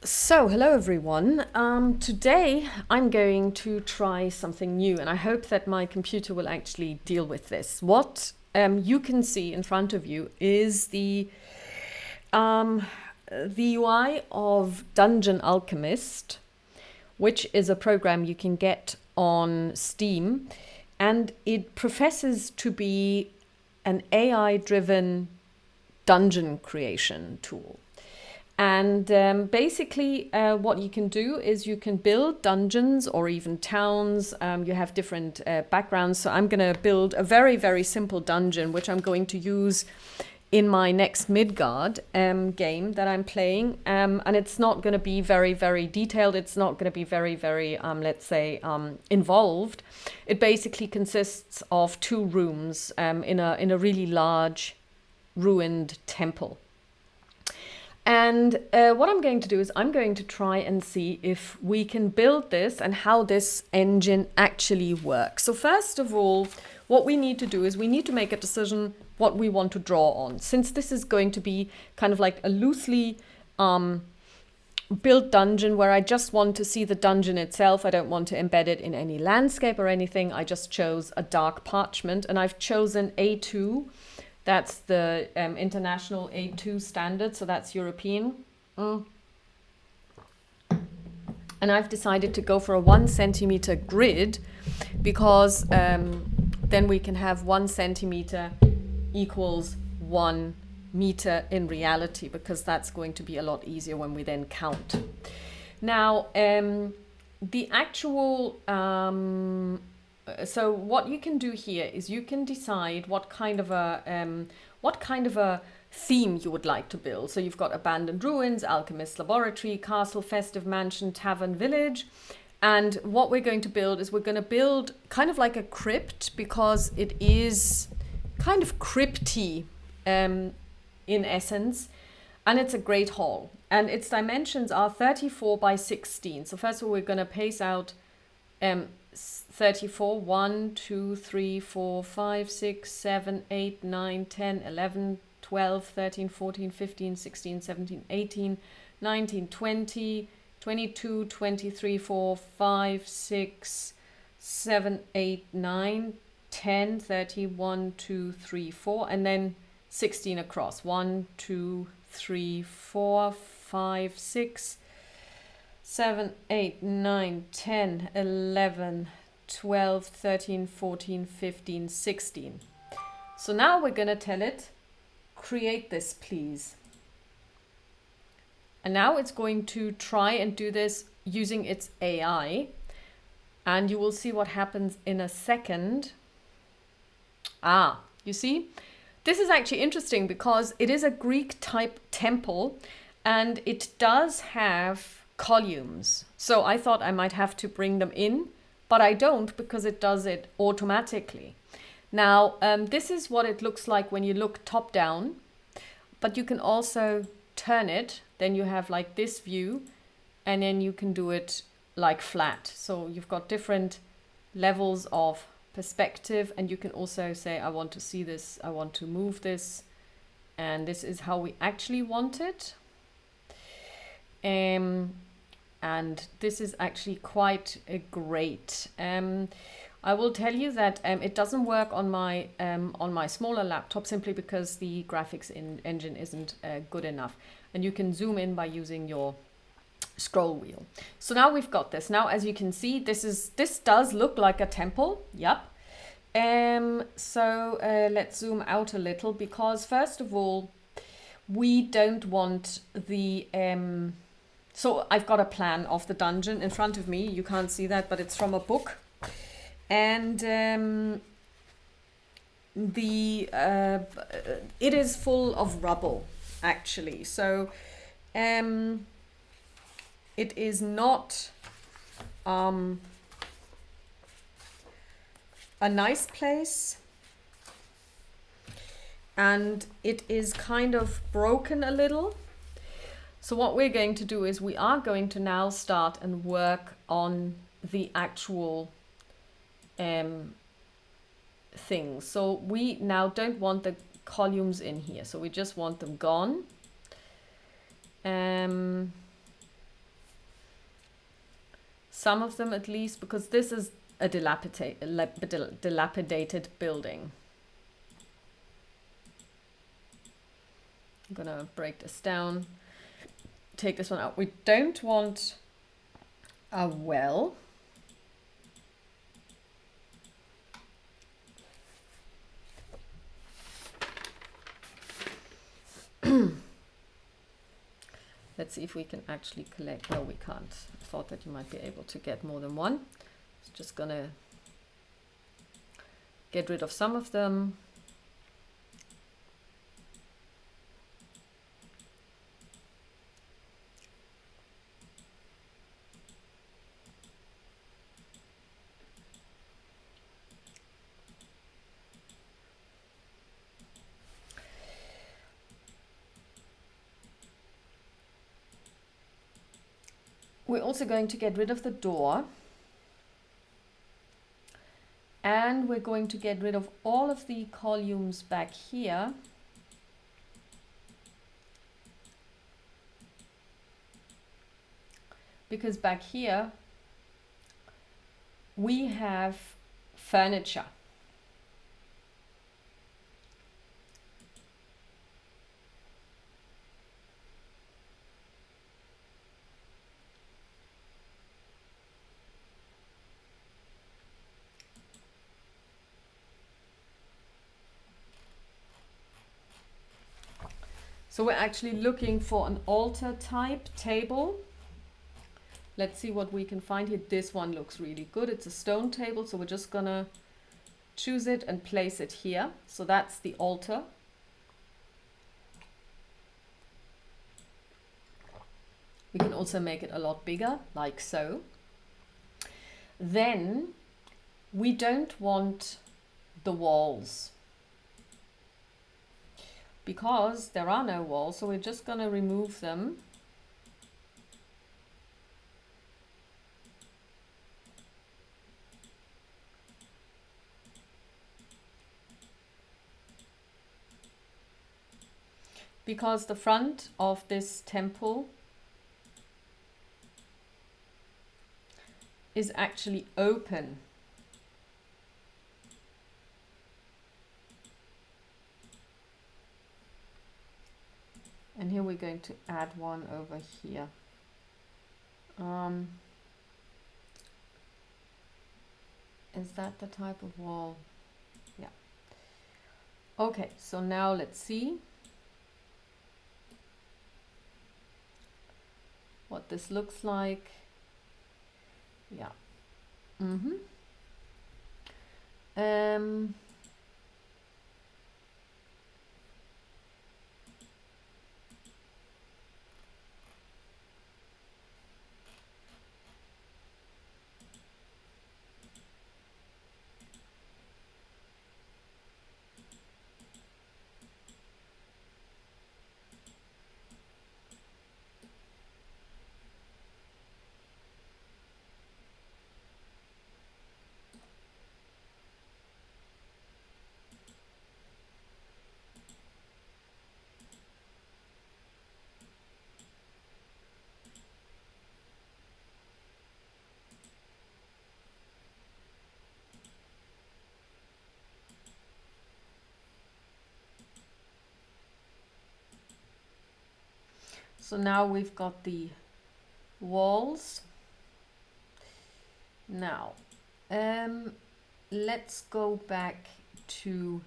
So, hello everyone. Today I'm going to try something new, and I hope that my computer will actually deal with this. What you can see in front of you is um, the UI of Dungeon Alchemist, which is a program you can get on Steam, and it professes to be an AI-driven dungeon creation tool. And basically, what you can do is you can build dungeons or even towns. You have different backgrounds. So I'm going to build a very, very simple dungeon, which I'm going to use in my next Midgard game that I'm playing. And it's not going to be very, very detailed. It's not going to be very, very, let's say, involved. It basically consists of two rooms in a really large ruined temple. And what I'm going to do is I'm going to try and see if we can build this and how this engine actually works. So first of all, what we need to do is we need to make a decision what we want to draw on. Since this is going to be kind of like a loosely built dungeon where I just want to see the dungeon itself. I don't want to embed it in any landscape or anything. I just chose a dark parchment, and I've chosen A2. That's the international A2 standard, so that's European. And I've decided to go for a 1 centimeter grid because then we can have 1 centimeter equals 1 meter in reality, because that's going to be a lot easier when we then count. Now, the actual so what you can do here is you can decide what kind of a theme you would like to build. So you've got abandoned ruins, alchemist laboratory, castle, festive mansion, tavern, village. And what we're going to build is we're going to build kind of like a crypt, because it is kind of crypty in essence. And it's a great hall. And its dimensions are 34 by 16. So first of all, we're going to pace out 34, 1, 2, 3, 4, 5, 6, 7, 8, 9, 10, 11, 12, 13, 14, 15, 16, 17, 18, 19, 20, 22, 23, 4, 5, 6, 7, 8, 9, 10, 30, 1, 2, 3, 4, and then 16 across. 1, 2, 3, 4, 5, 6, 7, 8, 9, 10, 11, 12, 13, 14, 15, 16. So now we're going to tell it, create this, please. And now it's going to try and do this using its AI. And you will see what happens in a second. You see? This is actually interesting because it is a Greek type temple, and it does have columns. So I thought I might have to bring them in, but I don't, because it does it automatically. Now, this is what it looks like when you look top down, but you can also turn it. Then you have like this view, and then you can do it like flat. So you've got different levels of perspective, and you can also say, I want to see this, I want to move this, and this is how we actually want it. And this is actually quite great. I will tell you that it doesn't work on my smaller laptop, simply because the graphics engine isn't good enough. And you can zoom in by using your scroll wheel. So now we've got this. Now, as you can see, this does look like a temple. Yep. So let's zoom out a little, because first of all, we don't want the so I've got a plan of the dungeon in front of me. You can't see that, but it's from a book. And it is full of rubble, actually. So it is not a nice place. And it is kind of broken a little. So what we're going to do is we are going to now start and work on the actual things. So we now don't want the columns in here. So we just want them gone. some of them at least, because this is a dilapidated building. I'm gonna break this down, take this one out. We don't want a well. Let's see if we can actually collect. No, we can't. I thought that you might be able to get more than one. Just gonna get rid of some of them. We're also going to get rid of the door. And we're going to get rid of all of the columns back here. Because back here, we have furniture. So we're actually looking for an altar type table. Let's see what we can find here. This one looks really good. It's a stone table, so we're just gonna choose it and place it here. So that's the altar. We can also make it a lot bigger, like so. Then we don't want the walls, because there are no walls, so we're just going to remove them. Because the front of this temple is actually open. And here we're going to add one over here. Is that the type of wall? Yeah. Okay, so now let's see what this looks like. Yeah. So now we've got the walls. Now, let's go back to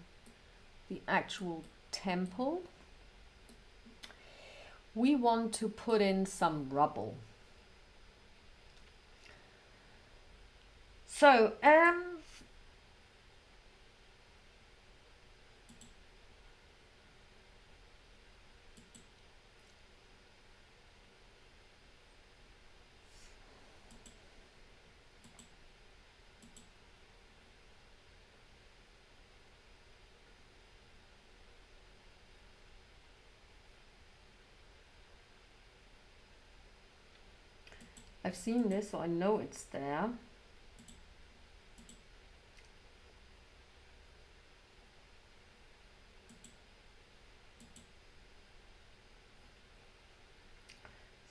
the actual temple. We want to put in some rubble. So, I've seen this, so I know it's there.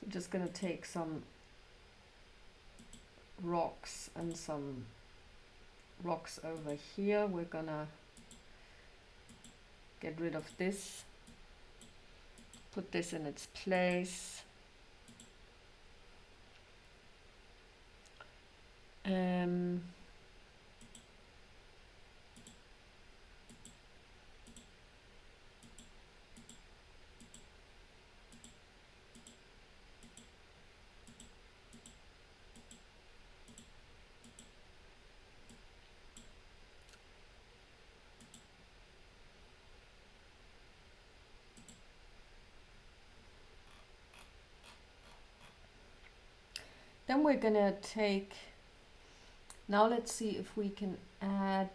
So I'm just going to take some rocks and some rocks over here. We're gonna get rid of this, put this in its place. Then we're gonna take, now let's see if we can add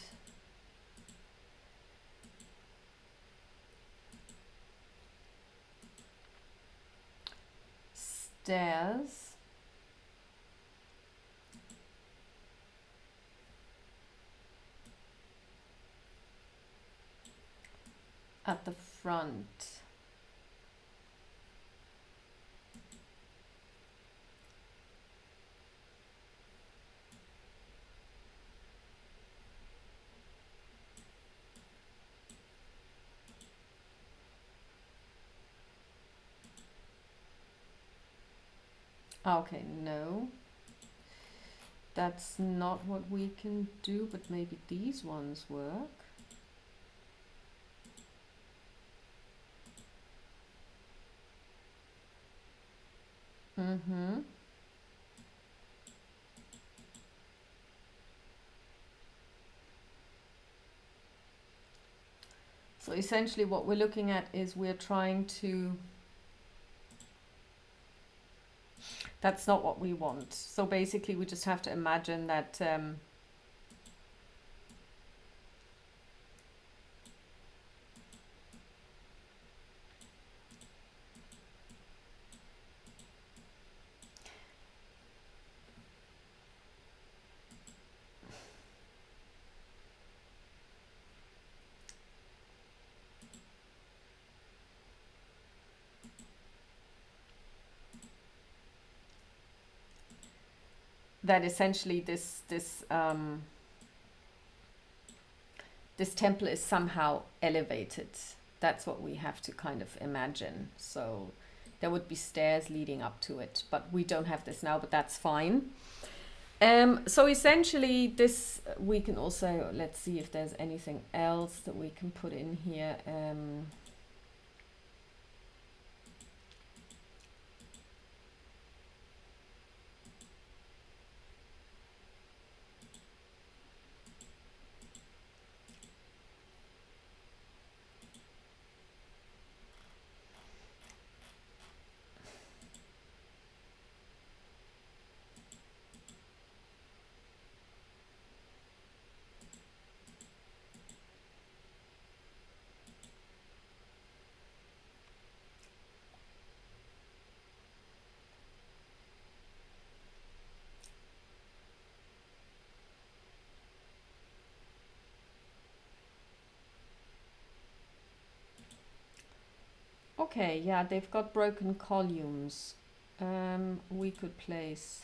stairs at the front. Okay, no, that's not what we can do, but maybe these ones work. So essentially what we're looking at is we're trying to, that's not what we want. So basically we just have to imagine that that essentially this temple is somehow elevated. That's what we have to kind of imagine. So there would be stairs leading up to it, but we don't have this now, but that's fine. So essentially this, we can also, let's see if there's anything else that we can put in here. Okay, yeah, they've got broken columns. We could place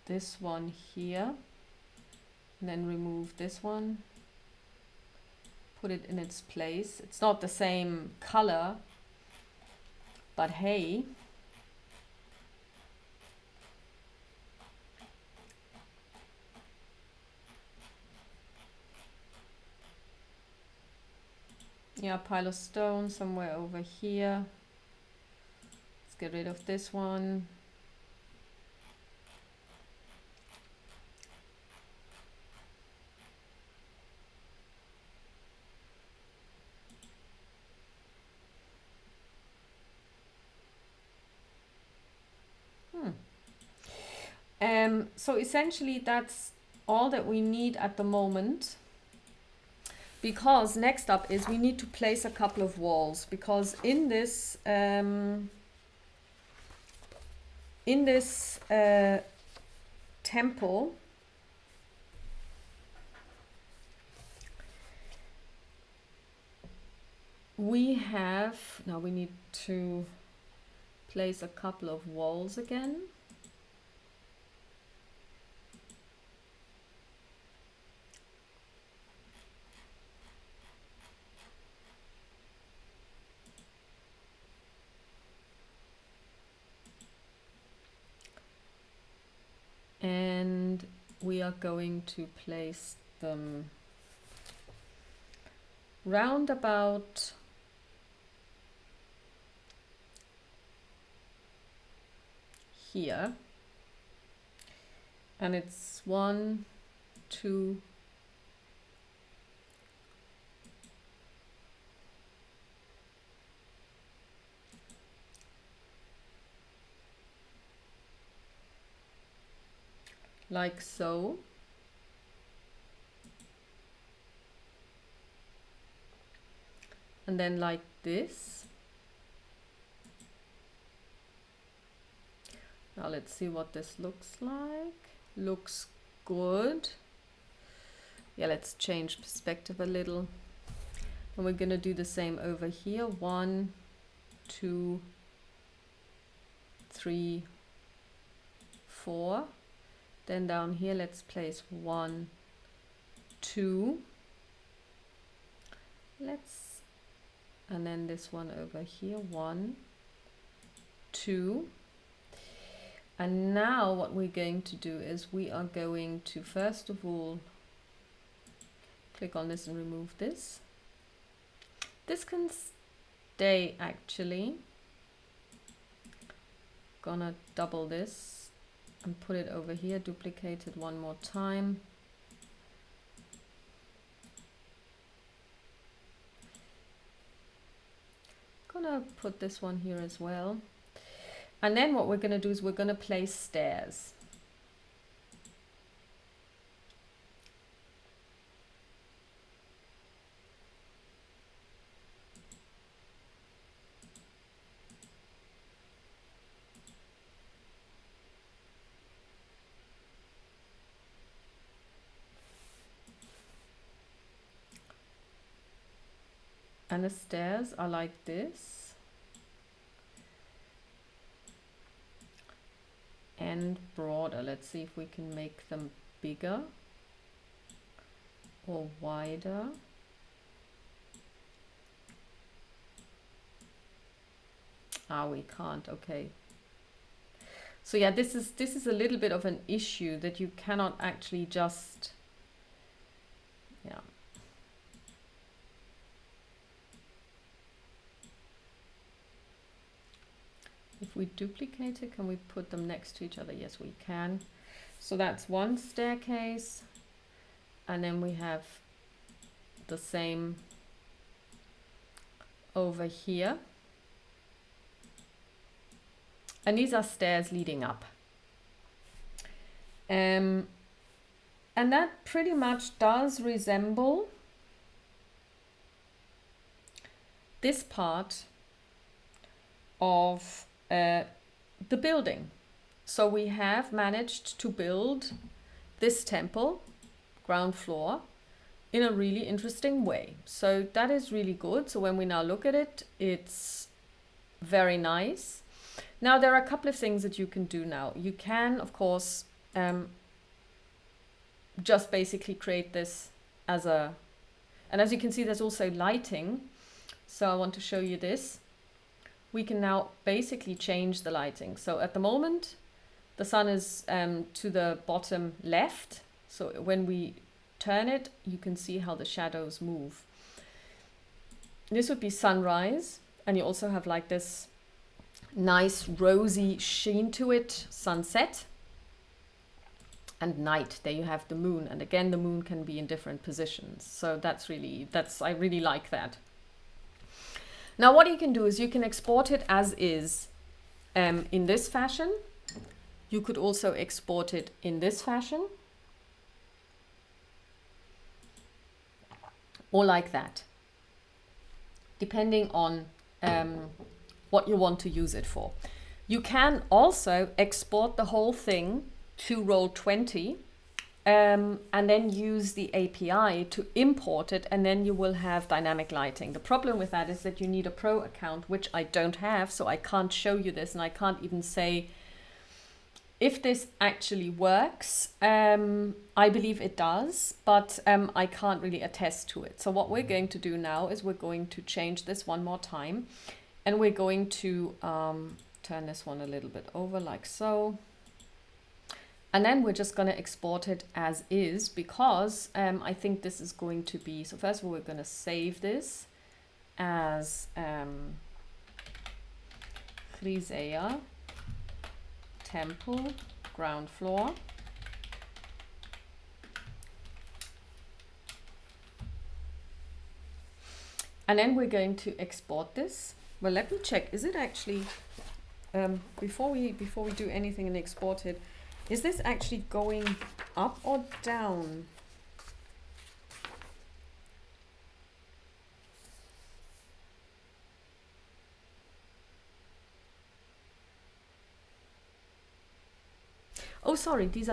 this one here, and then remove this one, put it in its place. It's not the same color, but hey. Yeah, pile of stone somewhere over here. Let's get rid of this one. So essentially that's all that we need at the moment, because next up is we need to place a couple of walls, because in this temple we have, now we need to place a couple of walls again. And we are going to place them round about here. And it's 1, 2, like so. And then like this. Now let's see what this looks like. Looks good. Yeah, let's change perspective a little. And we're gonna do the same over here. 1, 2, 3, 4. Then down here, let's place 1, 2. And then this one over here, 1, 2. And now what we're going to do is we are going to first of all click on this and remove this. This can stay actually. Gonna double this and put it over here, duplicate it one more time. Gonna put this one here as well. And then what we're gonna do is we're gonna place stairs. And the stairs are like this. And broader. Let's see if we can make them bigger or wider. Ah, we can't. Okay. So yeah, this is a little bit of an issue that you cannot actually just, yeah. If we duplicate it, can we put them next to each other? Yes, we can. So that's one staircase. And then we have the same over here. And these are stairs leading up. And that pretty much does resemble this part of the building. So we have managed to build this temple, ground floor, in a really interesting way. So that is really good. So when we now look at it, it's very nice. Now there are a couple of things that you can do now. You can, of course, just basically create this as a, and as you can see, there's also lighting. So I want to show you this. We can now basically change the lighting. So at the moment, the sun is to the bottom left. So when we turn it, you can see how the shadows move. This would be sunrise. And you also have like this nice rosy sheen to it, sunset. And night, there you have the moon. And again, the moon can be in different positions. So I really like that. Now what you can do is you can export it as is in this fashion. You could also export it in this fashion. Or like that. Depending on what you want to use it for. You can also export the whole thing to Roll20 and then use the API to import it, and then you will have dynamic lighting. The problem with that is that you need a pro account, which I don't have, so I can't show you this, and I can't even say if this actually works. I believe it does, but I can't really attest to it. So what we're going to do now is we're going to change this one more time, and we're going to turn this one a little bit over like so. And then we're just going to export it as is, because I think this is going to be, so first of all, we're going to save this as Chryseia Temple ground floor. And then we're going to export this. Well, let me check. Is it actually, before we do anything and export it, is this actually going up or down? Oh, sorry, these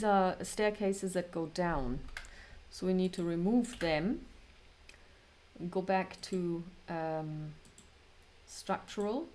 are staircases that go down. So we need to remove them. Go back to structural.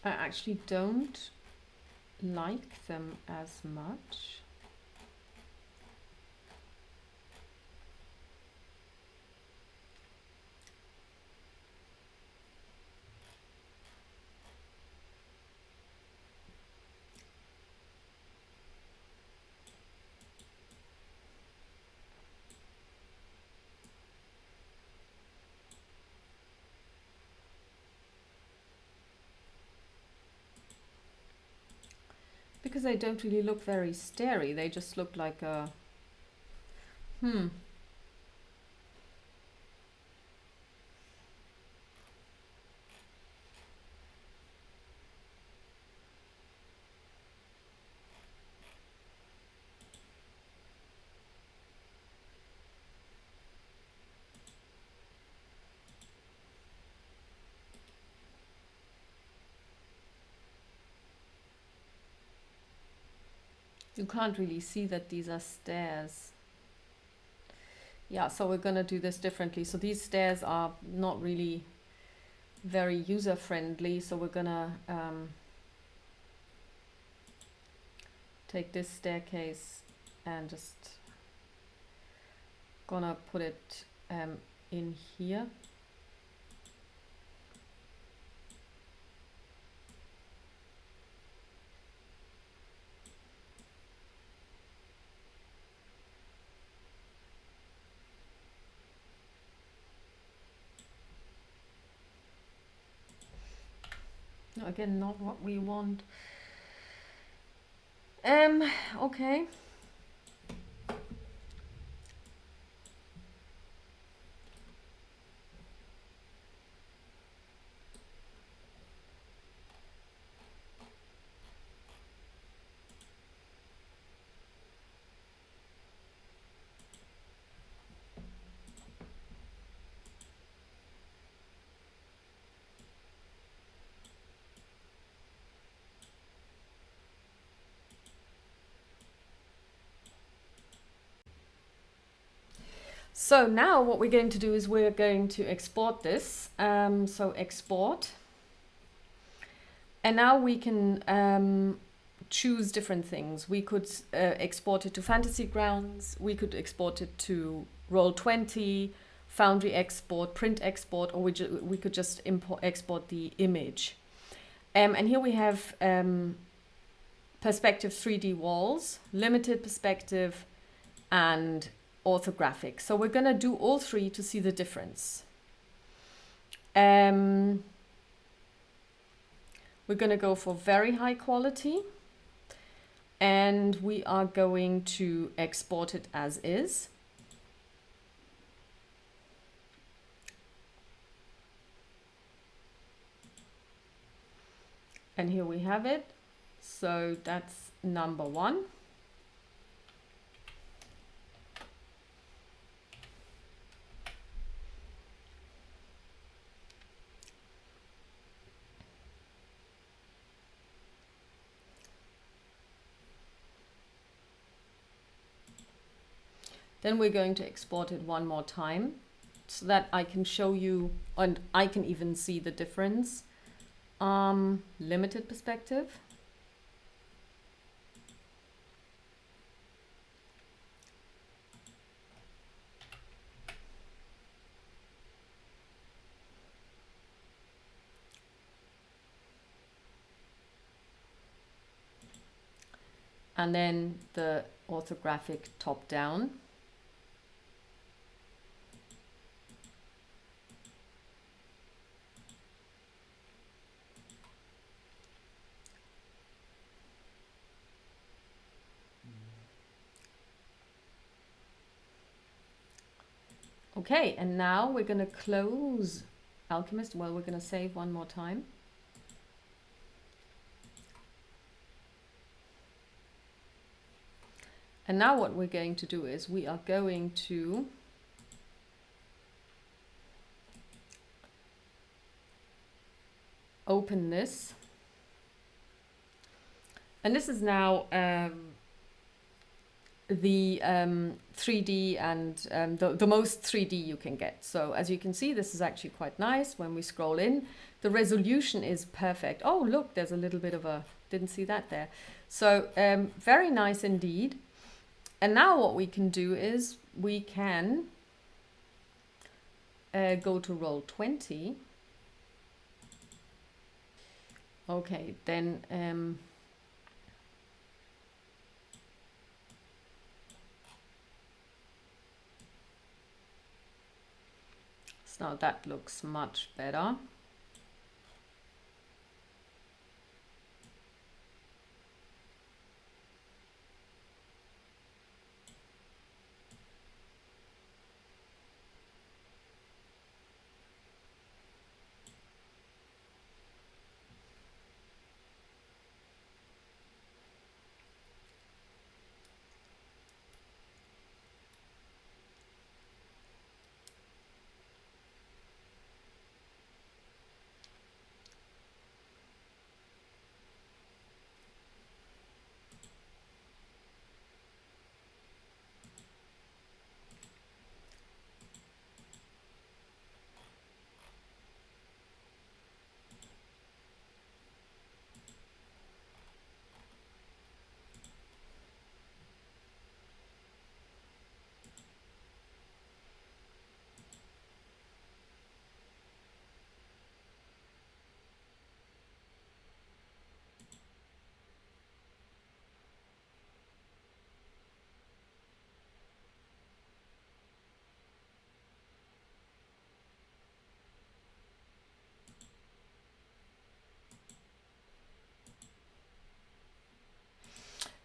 I actually don't like them as much. Because they don't really look very stairy, they just look like a... You can't really see that these are stairs. Yeah, so we're gonna do this differently. So these stairs are not really very user-friendly, so we're gonna take this staircase and just gonna put it in here. Again, not what we want. Okay. So now what we're going to do is we're going to export this. So export. And now we can choose different things. We could export it to Fantasy Grounds, we could export it to Roll20, Foundry export, print export, or we could just export the image. And here we have perspective 3D walls, limited perspective, and orthographic. So we're going to do all three to see the difference. We're going to go for very high quality, and we are going to export it as is. And here we have it. So that's number one. Then we're going to export it one more time so that I can show you, and I can even see the difference. Limited perspective. And then the orthographic top down. Okay, and now we're going to close Alchemist. Well, we're going to save one more time. And now what we're going to do is we are going to open this. And this is now the 3D and the most 3D you can get. So as you can see, this is actually quite nice. When we scroll in, the resolution is perfect. Oh, look, there's a little bit of a, didn't see that there. So very nice indeed. And now what we can do is we can go to Roll20. Okay, then so now that looks much better.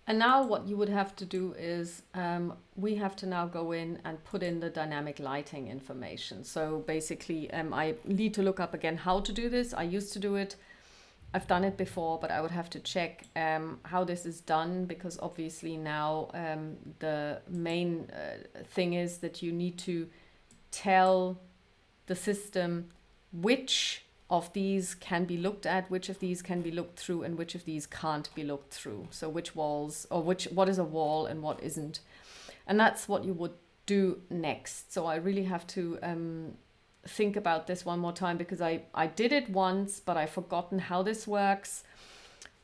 And now what you would have to do is we have to now go in and put in the dynamic lighting information. So basically I need to look up again how to do this. I used to do it. I've done it before, but I would have to check how this is done, because obviously now the main thing is that you need to tell the system which of these can be looked at, which of these can be looked through, and which of these can't be looked through. So which walls, or what is a wall and what isn't. And that's what you would do next. So I really have to think about this one more time, because I did it once, but I've forgotten how this works.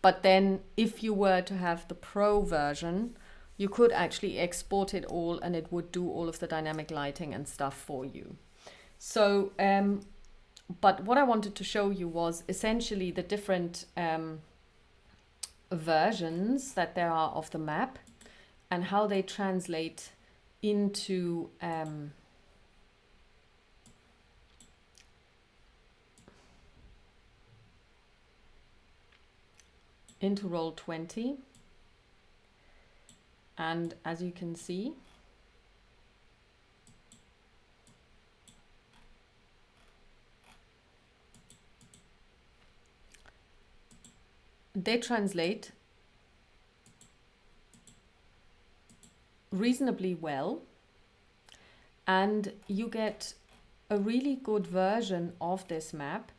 But then if you were to have the Pro version, you could actually export it all and it would do all of the dynamic lighting and stuff for you. So, but what I wanted to show you was essentially the different versions that there are of the map and how they translate into Roll20. And as you can see, they translate reasonably well, and you get a really good version of this map.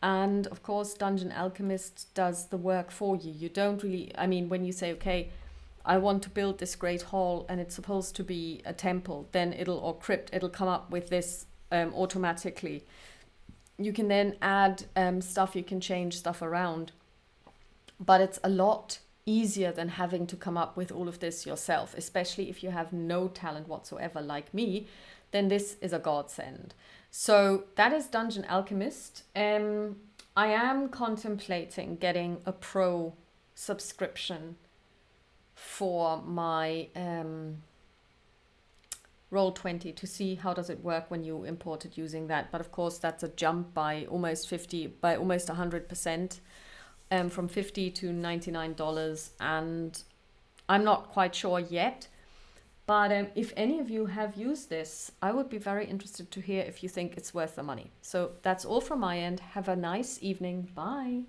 And of course, Dungeon Alchemist does the work for you. You don't really, I mean, when you say, okay, I want to build this great hall and it's supposed to be a temple, then or crypt, it'll come up with this automatically. You can then add stuff, you can change stuff around. But it's a lot easier than having to come up with all of this yourself, especially if you have no talent whatsoever like me, then this is a godsend. So that is Dungeon Alchemist. I am contemplating getting a Pro subscription for my Roll20 to see how does it work when you import it using that. But of course, that's a jump by almost 100%. From $50 to $99, and I'm not quite sure yet, but if any of you have used this, I would be very interested to hear if you think it's worth the money. So that's all from my end. Have a nice evening. Bye.